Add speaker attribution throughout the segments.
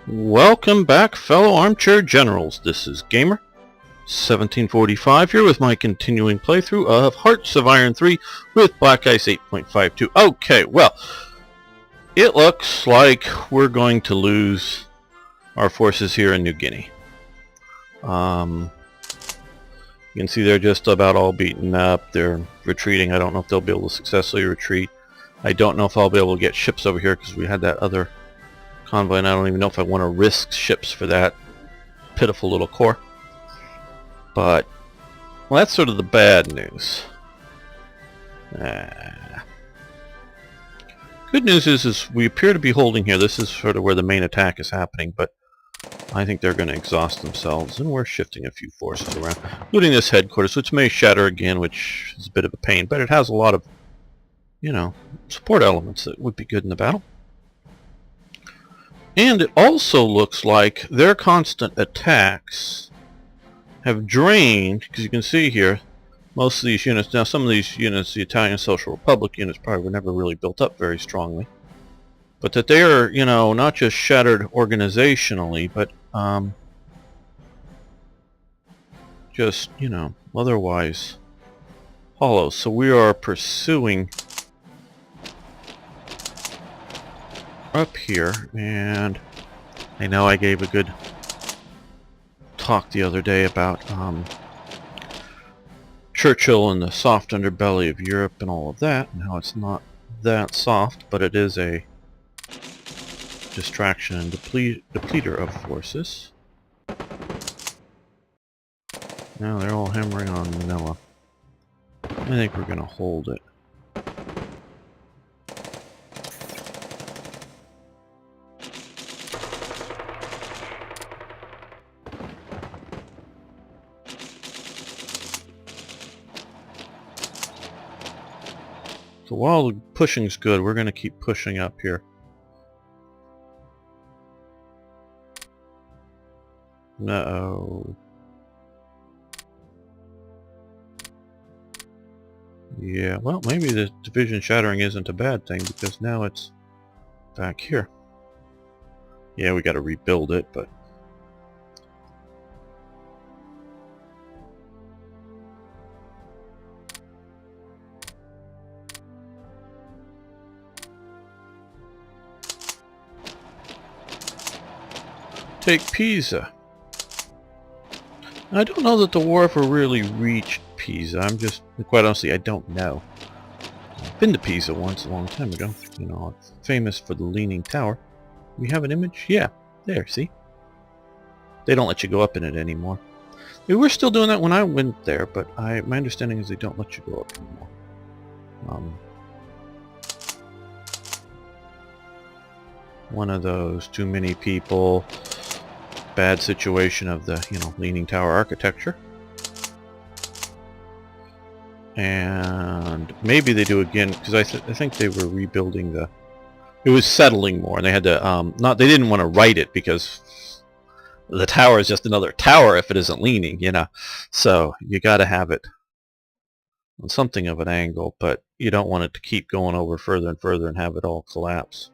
Speaker 1: Welcome back, fellow armchair generals. This is Gamer 1745 here with my continuing playthrough of Hearts of Iron 3 with Black Ice 8.52. Okay, well, it looks like we're going to lose our forces here in New Guinea. You can see they're just about all beaten up. They're retreating. I don't know if they'll be able to successfully retreat. I don't know if I'll be able to get ships over here because we had that other convoy, and I don't even know if I want to risk ships for that pitiful little corps. But, well, that's sort of the bad news. Good news is we appear to be holding here. This is sort of where the main attack is happening, but I think they're going to exhaust themselves, and we're shifting a few forces around, including this headquarters, which may shatter again, which is a bit of a pain, but it has a lot of, support elements that would be good in the battle. And it also looks like their constant attacks have drained, because you can see here, most of these units, now some of these units, the Italian Social Republic units, probably were never really built up very strongly. But that they are, not just shattered organizationally, but just, otherwise hollow. So we are pursuing up here, and I know I gave a good talk the other day about Churchill and the soft underbelly of Europe and all of that, and how it's not that soft, but it is a distraction and depleter of forces. Now they're all hammering on Manila. I think we're going to hold it. So while the pushing's good, we're going to keep pushing up here. No. Yeah, well, maybe the division shattering isn't a bad thing, because now it's back here. Yeah, we got to rebuild it, but take Pisa. I don't know that the war ever really reached Pisa. I'm just, quite honestly, I don't know. I've been to Pisa once a long time ago. It's famous for the Leaning Tower. We have an image? Yeah, there, see? They don't let you go up in it anymore. They were still doing that when I went there, but my understanding is they don't let you go up anymore. One of those too many people, bad situation of the, Leaning Tower architecture. And maybe they do again, because I think they were rebuilding it was settling more, and they had to, they didn't want to write it, because the tower is just another tower if it isn't leaning, So you got to have it on something of an angle, but you don't want it to keep going over further and further and have it all collapse.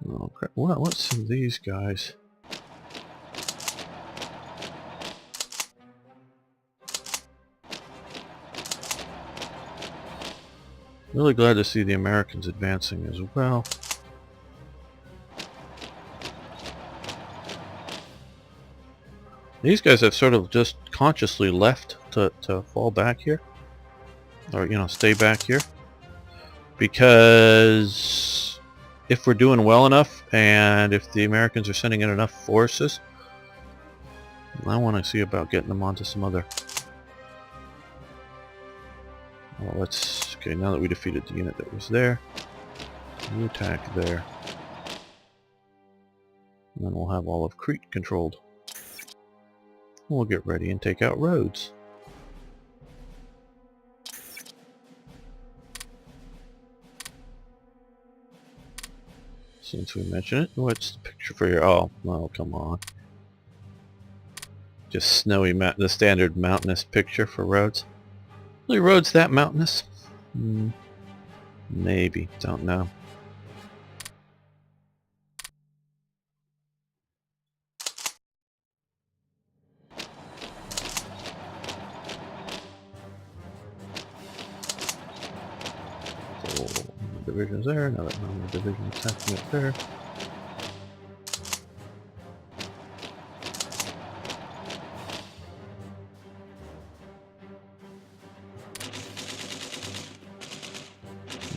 Speaker 1: Okay, well, let's see these guys. Really glad to see the Americans advancing as well. These guys have sort of just consciously left to fall back here. Or, stay back here. Because if we're doing well enough, and if the Americans are sending in enough forces, I want to see about getting them onto some other... Well, let's... Okay, now that we defeated the unit that was there, we attack there. And then we'll have all of Crete controlled. We'll get ready and take out Rhodes. Since we mentioned it, what's the picture for your... Oh, well, come on. Just snowy, the standard mountainous picture for roads. Really, roads that mountainous? Maybe. Don't know. So, divisions there. Another division attacking it there.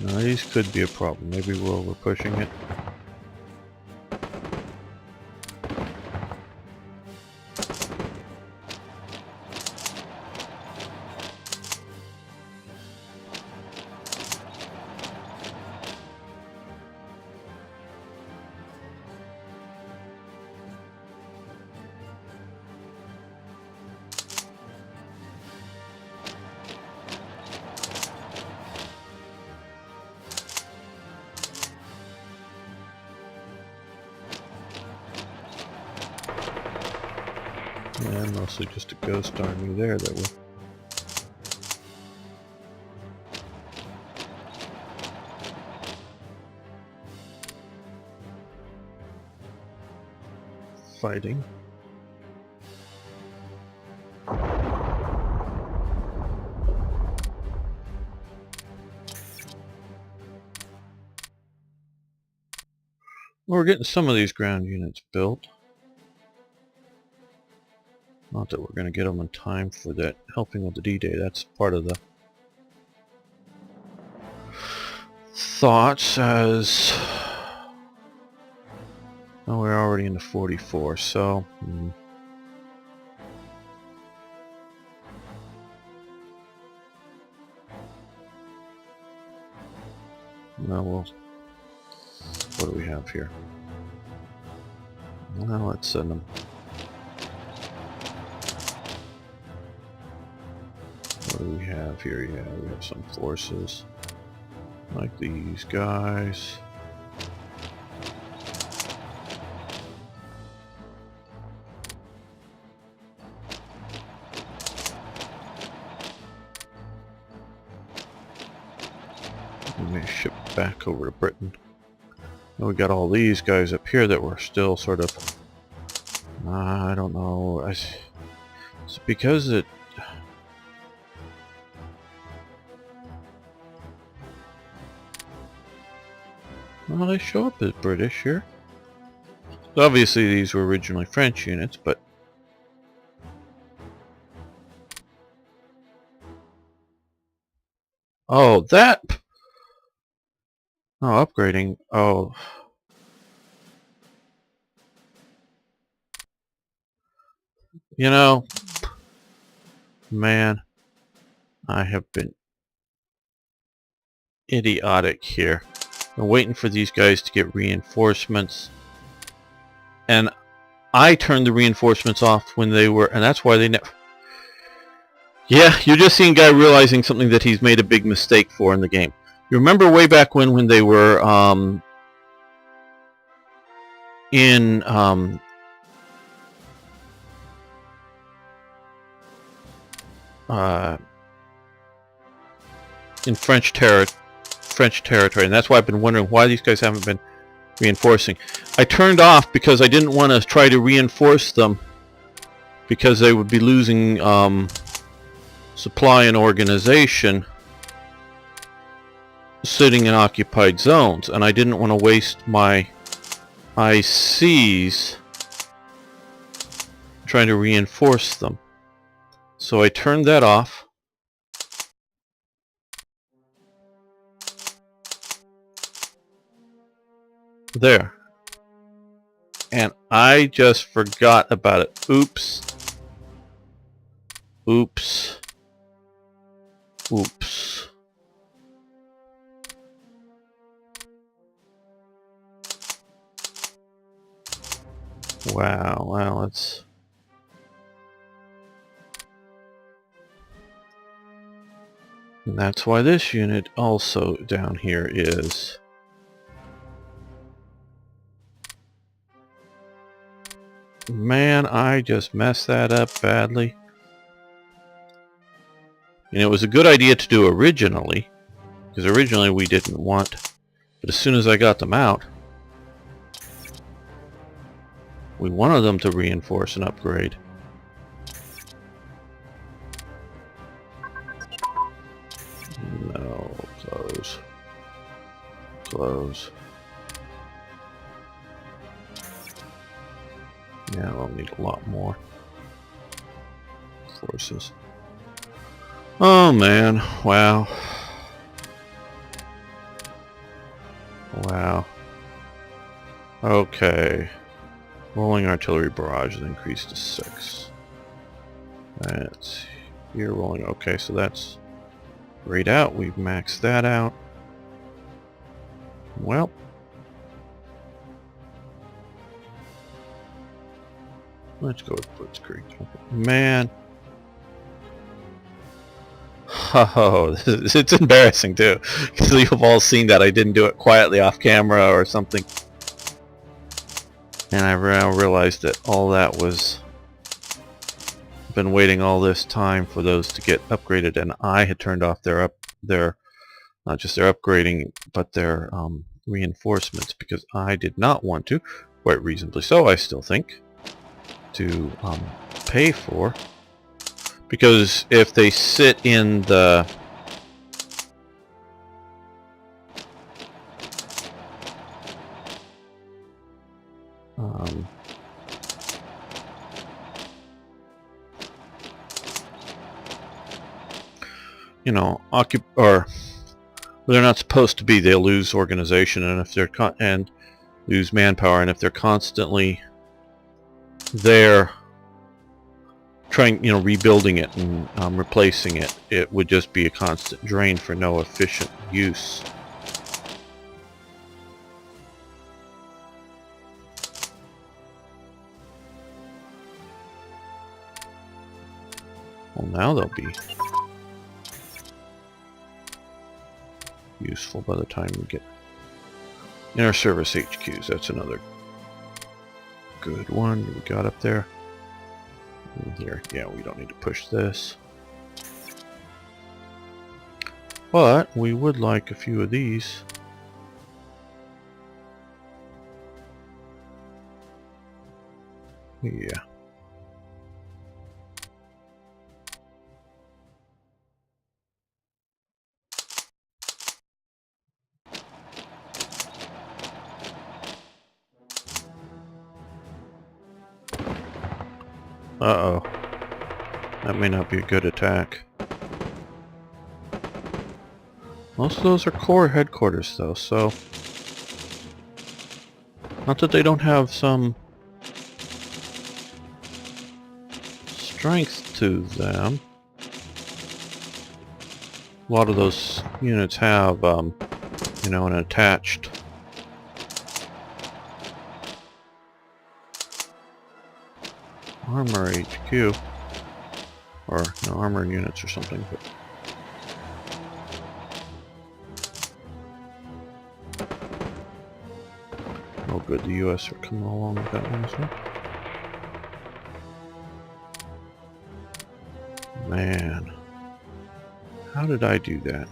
Speaker 1: Now these could be a problem. Maybe we're over pushing it. And mostly just a ghost army there that we're fighting. We're getting some of these ground units built. Not that we're going to get them in time for that helping with the D-Day. That's part of the thoughts as... Oh, we're already into 44, so... Now we'll... What do we have here? Well, let's send them. What do we have here? Yeah, we have some forces. Like these guys. We may ship back over to Britain. And we got all these guys up here that were still sort of... I don't know. It's because it... Well, they show up as British here. Obviously these were originally French units, but... Oh, that... Oh, upgrading. Oh. You know, man, I have been idiotic here. I'm waiting for these guys to get reinforcements. And I turned the reinforcements off when they were, and that's why they never... Yeah, you're just seeing a guy realizing something that he's made a big mistake for in the game. You remember way back when they were in French territory, and that's why I've been wondering why these guys haven't been reinforcing. I turned off because I didn't want to try to reinforce them because they would be losing supply and organization sitting in occupied zones, and I didn't want to waste my ICs trying to reinforce them. So I turned that off. There. And I just forgot about it. Oops. Oops. Oops. Wow, well, it's... And that's why this unit also down here is... Man, I just messed that up badly. And it was a good idea to do originally, because originally we didn't want, but as soon as I got them out, we wanted them to reinforce and upgrade. No, close. Close. Yeah, we'll need a lot more forces. Oh man, wow. Wow. Okay. Rolling artillery barrage is increased to 6. That's here rolling. Okay, so that's grayed out. We've maxed that out. Well. Let's go with Blitzkrieg. Man. Oh, it's embarrassing too. Because you've all seen that I didn't do it quietly off camera or something. And I now realized that all that was been waiting all this time for those to get upgraded, and I had turned off their not just their upgrading, but their reinforcements, because I did not want to, quite reasonably so, I still think, to pay for, because if they sit in the you know, or they're not supposed to be, they'll lose organization, and if they're and lose manpower, and if they're constantly there trying, you know, rebuilding it and replacing it, it would just be a constant drain for no efficient use. Well, now they'll be useful by the time we get inner service HQs. That's another good one we got up there. And here, yeah, we don't need to push this, but we would like a few of these. Yeah. Uh-oh. That may not be a good attack. Most of those are core headquarters, though, so... Not that they don't have some strength to them. A lot of those units have, you know, an attached armor HQ, or you know, armor units or something. But oh, good, the U.S. are coming along with that one as well. Man, how did I do that?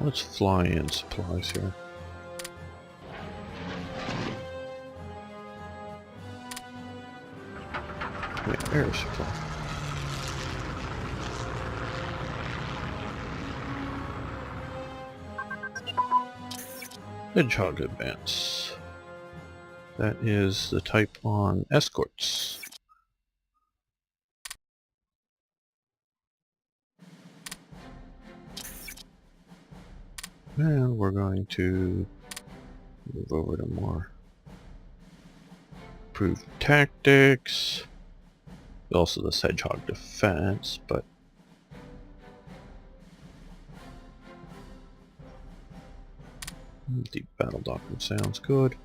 Speaker 1: Let's fly in supplies here. Yeah, air supply. Hedgehog advance. That is the type on escorts. And we're going to move over to more improved tactics. Also this hedgehog defense, but deep battle doctrine sounds good.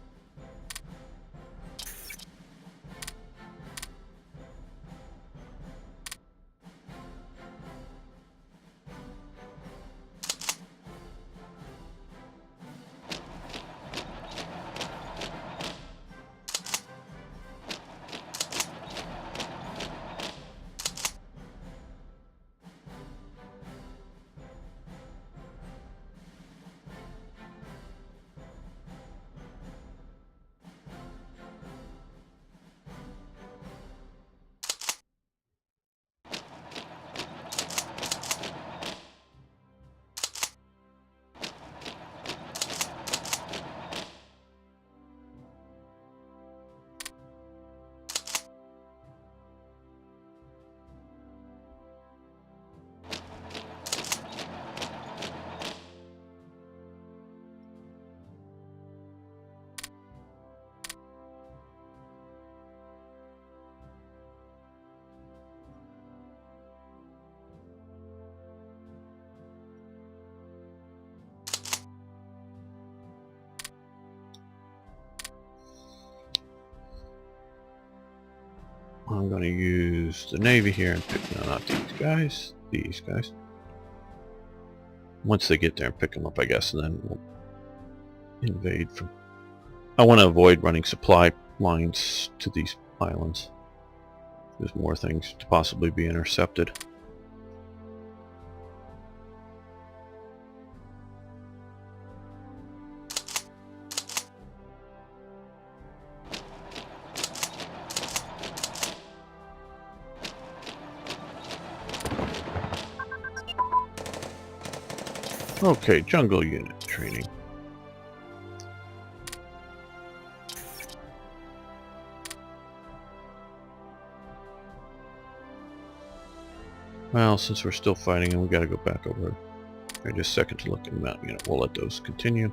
Speaker 1: I'm going to use the Navy here and pick, no, not these guys, these guys. Once they get there and pick them up, I guess, and then we'll invade from... I want to avoid running supply lines to these islands. There's more things to possibly be intercepted. Okay, jungle unit training. Well, since we're still fighting and we gotta go back over just a second to look at the mount unit, we'll let those continue.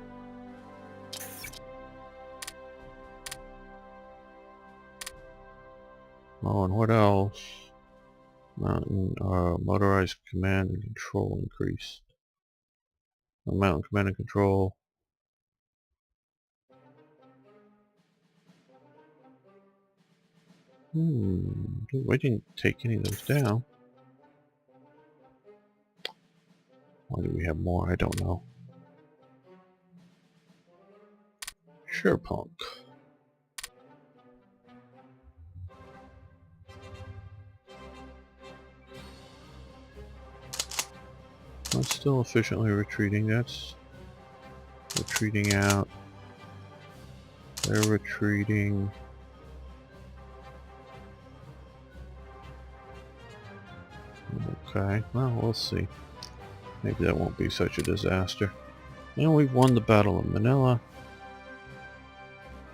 Speaker 1: Oh, and what else? Mountain, motorized command and control increased. Mountain command and control. We didn't take any of those down. Why do we have more? I don't know. Sure, punk. That's still efficiently retreating. That's retreating out. They're retreating. Okay, well, we'll see. Maybe that won't be such a disaster. And we've won the Battle of Manila.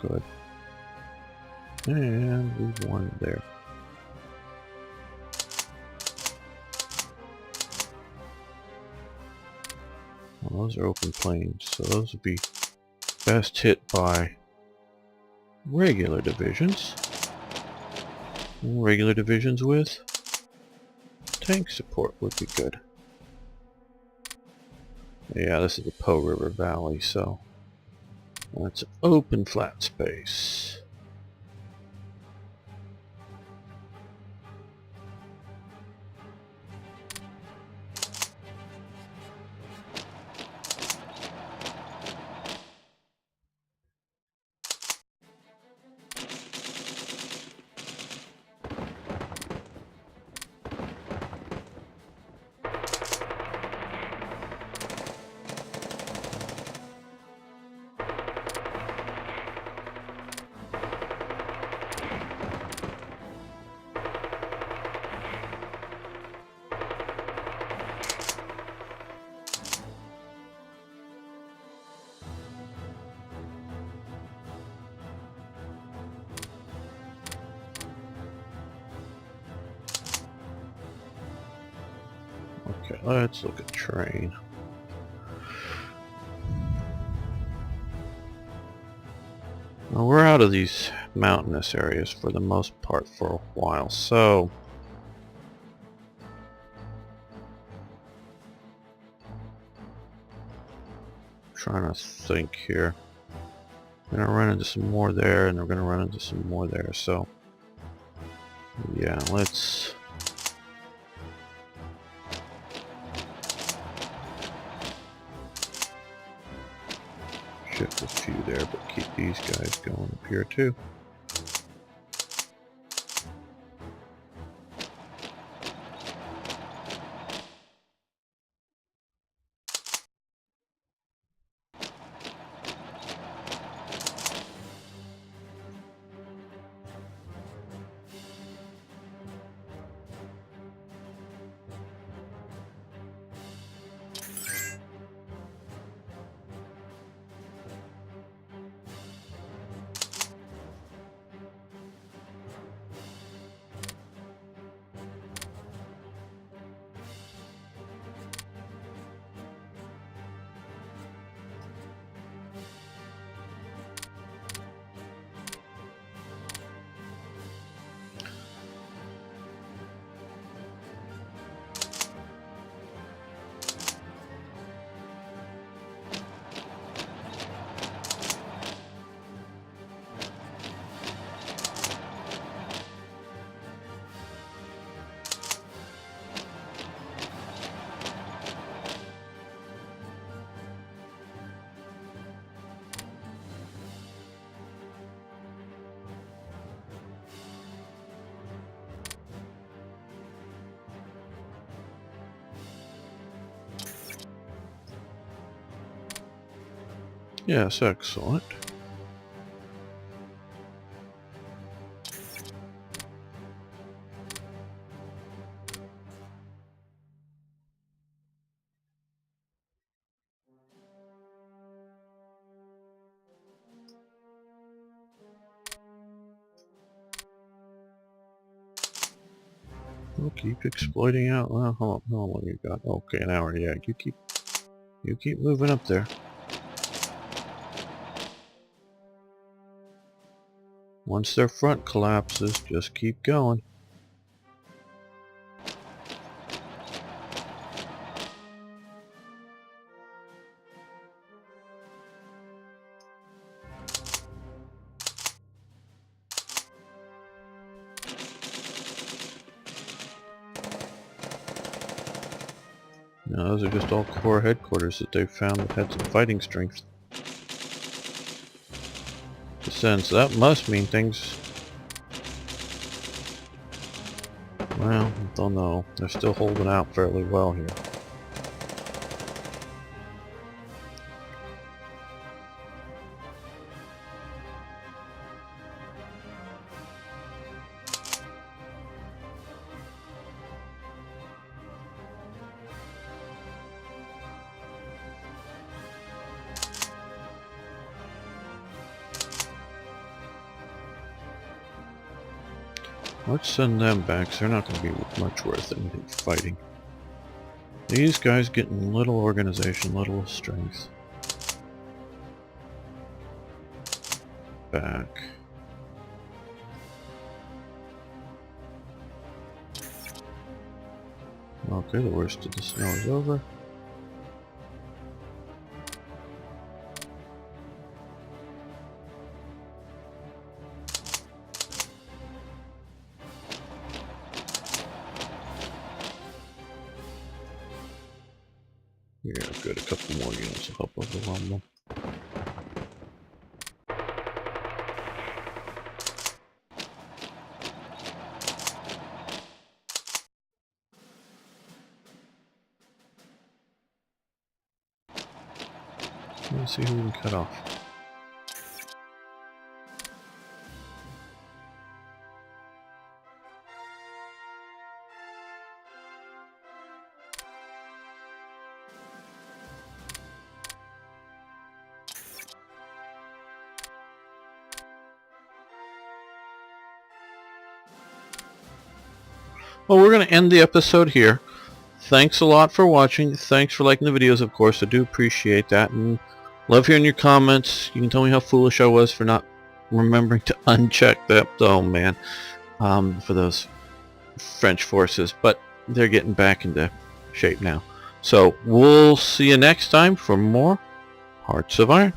Speaker 1: Good. And we've won there. Well, those are open plains, so those would be best hit by regular divisions. And regular divisions with tank support would be good. Yeah, this is the Po River Valley, so that's an open flat space. Okay, let's look at terrain. Well, we're out of these mountainous areas for the most part for a while, so trying to think here. We're gonna run into some more there, and we're gonna run into some more there, so yeah, let's shift a few there, but keep these guys going up here too. Yes, excellent. We'll keep exploiting out. Well, how long you got? Okay, an hour. Yeah, you keep moving up there. Once their front collapses, just keep going. Now, those are just all core headquarters that they've found that had some fighting strength. So that must mean things... Well, I don't know. They're still holding out fairly well here. Let's send them back, so they're not going to be much worth anything fighting. These guys getting little organization, little strength. Back. Okay, the worst of the snow is over. Yeah, good. A couple more units will help overwhelm them. Let's see who we can cut off. Well, we're going to end the episode here. Thanks a lot for watching. Thanks for liking the videos, of course. I do appreciate that. And love hearing your comments. You can tell me how foolish I was for not remembering to uncheck that. Oh, man. For those French forces. But they're getting back into shape now. So we'll see you next time for more Hearts of Iron.